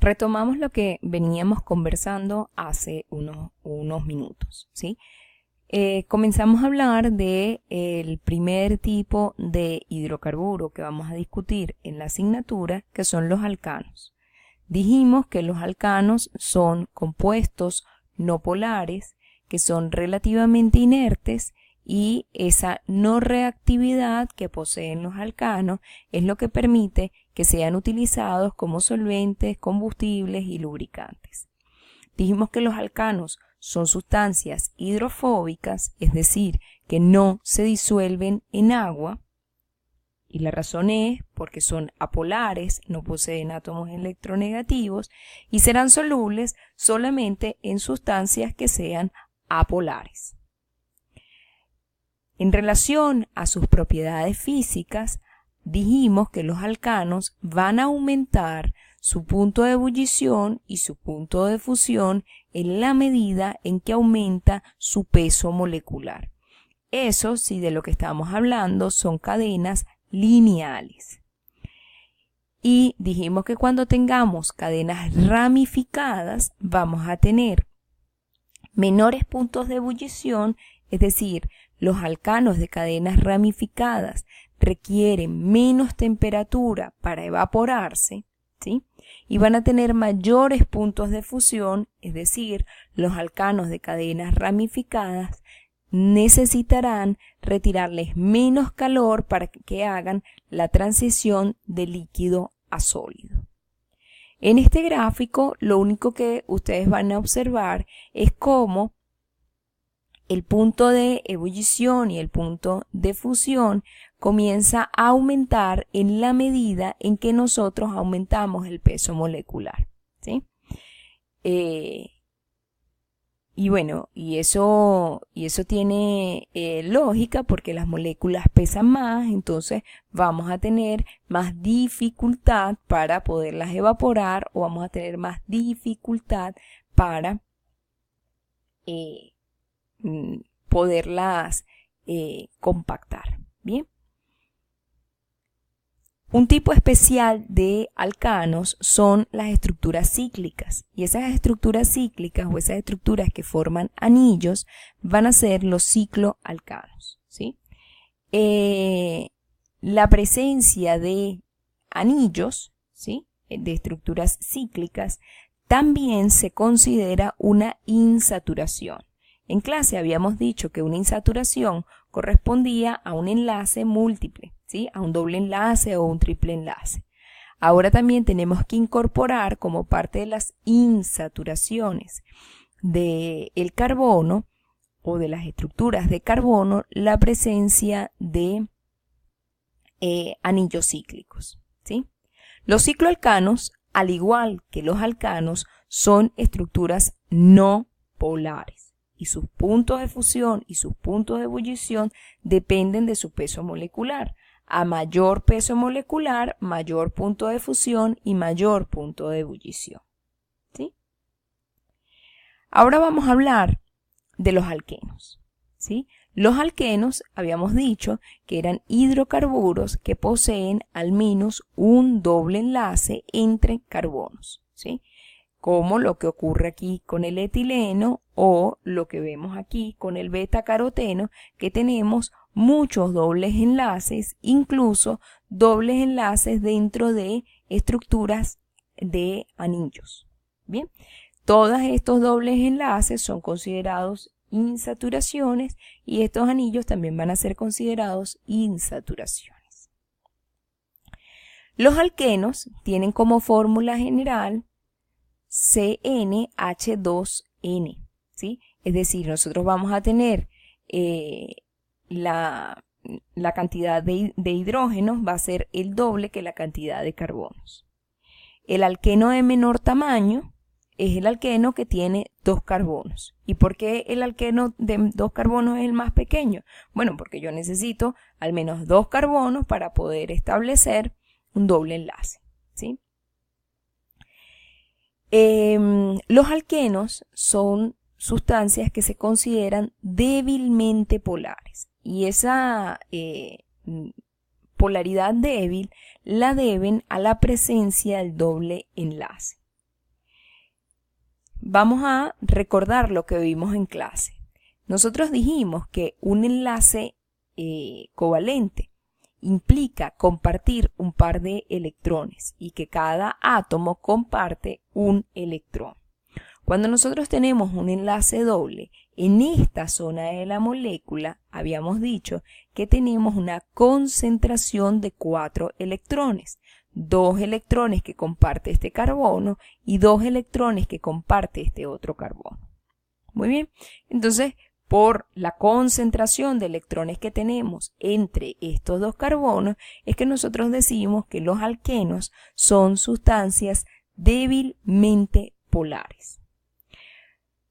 Retomamos lo que veníamos conversando hace unos minutos, ¿sí? Comenzamos a hablar de el primer tipo de hidrocarburo que vamos a discutir en la asignatura, que son los alcanos. Dijimos que los alcanos son compuestos no polares, que son relativamente inertes, y esa no reactividad que poseen los alcanos es lo que permite que sean utilizados como solventes, combustibles y lubricantes. Dijimos que los alcanos son sustancias hidrofóbicas, es decir, que no se disuelven en agua, y la razón es porque son apolares, no poseen átomos electronegativos y serán solubles solamente en sustancias que sean apolares. En relación a sus propiedades físicas, dijimos que los alcanos van a aumentar su punto de ebullición y su punto de fusión en la medida en que aumenta su peso molecular. Eso, si de lo que estamos hablando son cadenas lineales. Y dijimos que cuando tengamos cadenas ramificadas vamos a tener menores puntos de ebullición, es decir, los alcanos de cadenas ramificadas requieren menos temperatura para evaporarse, ¿sí? Y van a tener mayores puntos de fusión, es decir, los alcanos de cadenas ramificadas necesitarán retirarles menos calor para que hagan la transición de líquido a sólido. En este gráfico, lo único que ustedes van a observar es cómo el punto de ebullición y el punto de fusión comienza a aumentar en la medida en que nosotros aumentamos el peso molecular, ¿sí? Y bueno, y eso tiene lógica porque las moléculas pesan más, entonces vamos a tener más dificultad para poderlas evaporar o vamos a tener más dificultad para poderlas compactar. Bien. Un tipo especial de alcanos son las estructuras cíclicas, y esas estructuras cíclicas o esas estructuras que forman anillos van a ser los cicloalcanos, ¿sí? La presencia de anillos, ¿sí?, de estructuras cíclicas también se considera una insaturación. En clase habíamos dicho que una insaturación correspondía a un enlace múltiple, ¿sí?, a un doble enlace o un triple enlace. Ahora también tenemos que incorporar como parte de las insaturaciones del carbono o de las estructuras de carbono la presencia de anillos cíclicos, ¿sí? Los cicloalcanos, al igual que los alcanos, son estructuras no polares. Y sus puntos de fusión y sus puntos de ebullición dependen de su peso molecular. A mayor peso molecular, mayor punto de fusión y mayor punto de ebullición, ¿sí? Ahora vamos a hablar de los alquenos, ¿sí? Los alquenos habíamos dicho que eran hidrocarburos que poseen al menos un doble enlace entre carbonos, ¿sí?, como lo que ocurre aquí con el etileno o lo que vemos aquí con el betacaroteno, que tenemos muchos dobles enlaces, incluso dobles enlaces dentro de estructuras de anillos. Bien, todos estos dobles enlaces son considerados insaturaciones y estos anillos también van a ser considerados insaturaciones. Los alquenos tienen como fórmula general CnH2n, ¿sí? Es decir, nosotros vamos a tener la cantidad de hidrógenos va a ser el doble que la cantidad de carbonos. El alqueno de menor tamaño es el alqueno que tiene 2 carbonos. ¿Y por qué el alqueno de 2 carbonos es el más pequeño? Bueno, porque yo necesito al menos 2 carbonos para poder establecer un doble enlace, ¿sí? Los alquenos son sustancias que se consideran débilmente polares y esa polaridad débil la deben a la presencia del doble enlace, vamos a recordar lo que vimos en clase. Nosotros dijimos que un enlace covalente implica compartir un par de electrones y que cada átomo comparte un electrón. Cuando nosotros tenemos un enlace doble, en esta zona de la molécula habíamos dicho que tenemos una concentración de 4 electrones. 2 electrones que comparte este carbono y 2 electrones que comparte este otro carbono. Muy bien, entonces por la concentración de electrones que tenemos entre estos dos carbonos es que nosotros decimos que los alquenos son sustancias débilmente polares.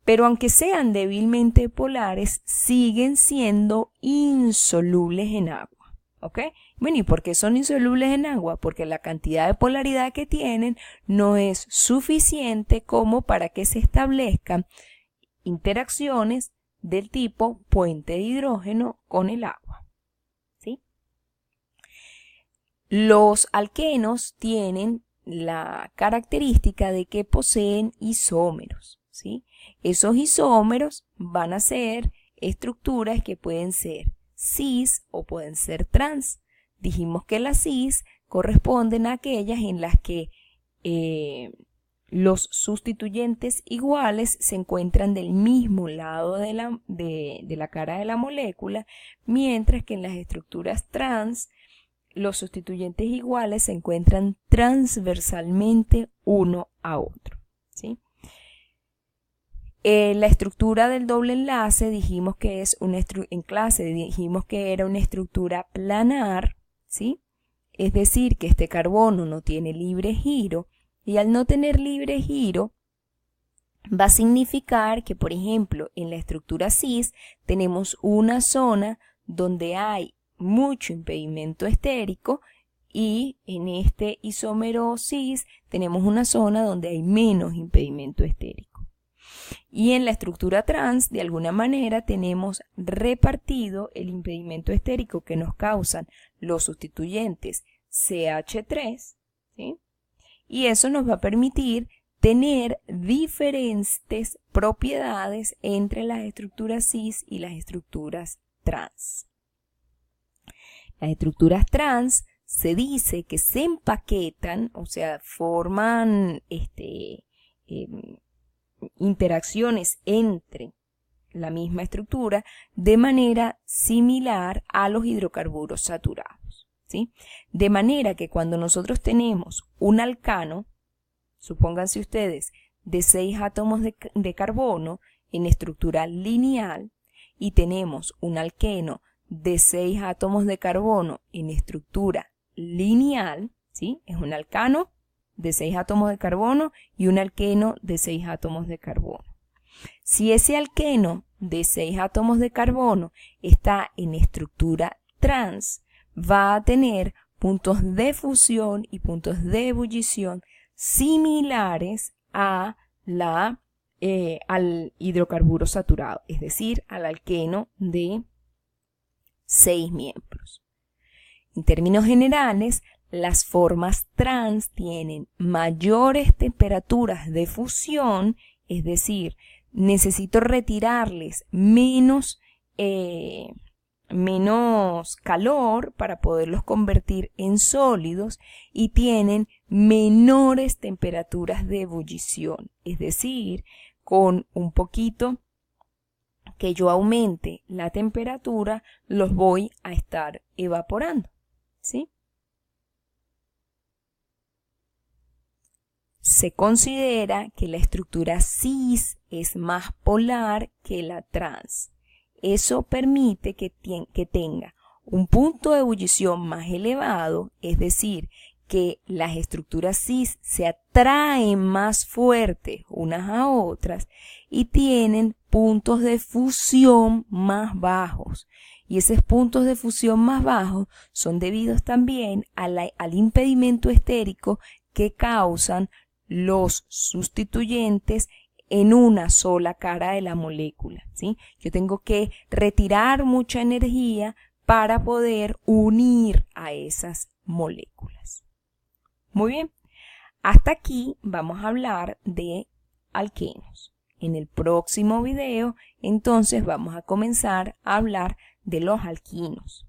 Pero aunque sean débilmente polares, siguen siendo insolubles en agua. ¿Ok? Bueno, ¿y por qué son insolubles en agua? Porque la cantidad de polaridad que tienen no es suficiente como para que se establezcan interacciones del tipo puente de hidrógeno con el agua. ¿Sí? Los alquenos tienen la característica de que poseen isómeros. ¿Sí? Esos isómeros van a ser estructuras que pueden ser cis o pueden ser trans. Dijimos que las cis corresponden a aquellas en las que los sustituyentes iguales se encuentran del mismo lado de la cara de la molécula, mientras que en las estructuras trans los sustituyentes iguales se encuentran transversalmente uno a otro. ¿Sí? La estructura del doble enlace dijimos que es en clase dijimos que era una estructura planar, ¿sí? Es decir, que este carbono no tiene libre giro, y al no tener libre giro va a significar que, por ejemplo, en la estructura cis tenemos una zona donde hay mucho impedimento estérico y en este isómero cis tenemos una zona donde hay menos impedimento estérico. Y en la estructura trans, de alguna manera, tenemos repartido el impedimento estérico que nos causan los sustituyentes CH3, ¿sí? Y eso nos va a permitir tener diferentes propiedades entre las estructuras cis y las estructuras trans. Las estructuras trans se dice que se empaquetan, o sea, forman interacciones entre la misma estructura de manera similar a los hidrocarburos saturados, ¿sí? De manera que cuando nosotros tenemos un alcano, supónganse ustedes, de 6 átomos de carbono en estructura lineal y tenemos un alqueno de 6 átomos de carbono en estructura lineal, ¿sí? Es un alcano de 6 átomos de carbono y un alqueno de 6 átomos de carbono. Si ese alqueno de 6 átomos de carbono está en estructura trans, va a tener puntos de fusión y puntos de ebullición similares a al hidrocarburo saturado, es decir, al alqueno de 6 miembros. En términos generales, las formas trans tienen mayores temperaturas de fusión, es decir, necesito retirarles menos calor para poderlos convertir en sólidos, y tienen menores temperaturas de ebullición, es decir, con un poquito que yo aumente la temperatura, los voy a estar evaporando, ¿sí? Se considera que la estructura cis es más polar que la trans. Eso permite que tenga un punto de ebullición más elevado, es decir, que las estructuras cis se atraen más fuertes unas a otras y tienen puntos de fusión más bajos. Y esos puntos de fusión más bajos son debidos también al impedimento estérico que causan los sustituyentes en una sola cara de la molécula, ¿sí? Yo tengo que retirar mucha energía para poder unir a esas moléculas. Muy bien, hasta aquí vamos a hablar de alquenos. En el próximo video, entonces, vamos a comenzar a hablar de los alquinos.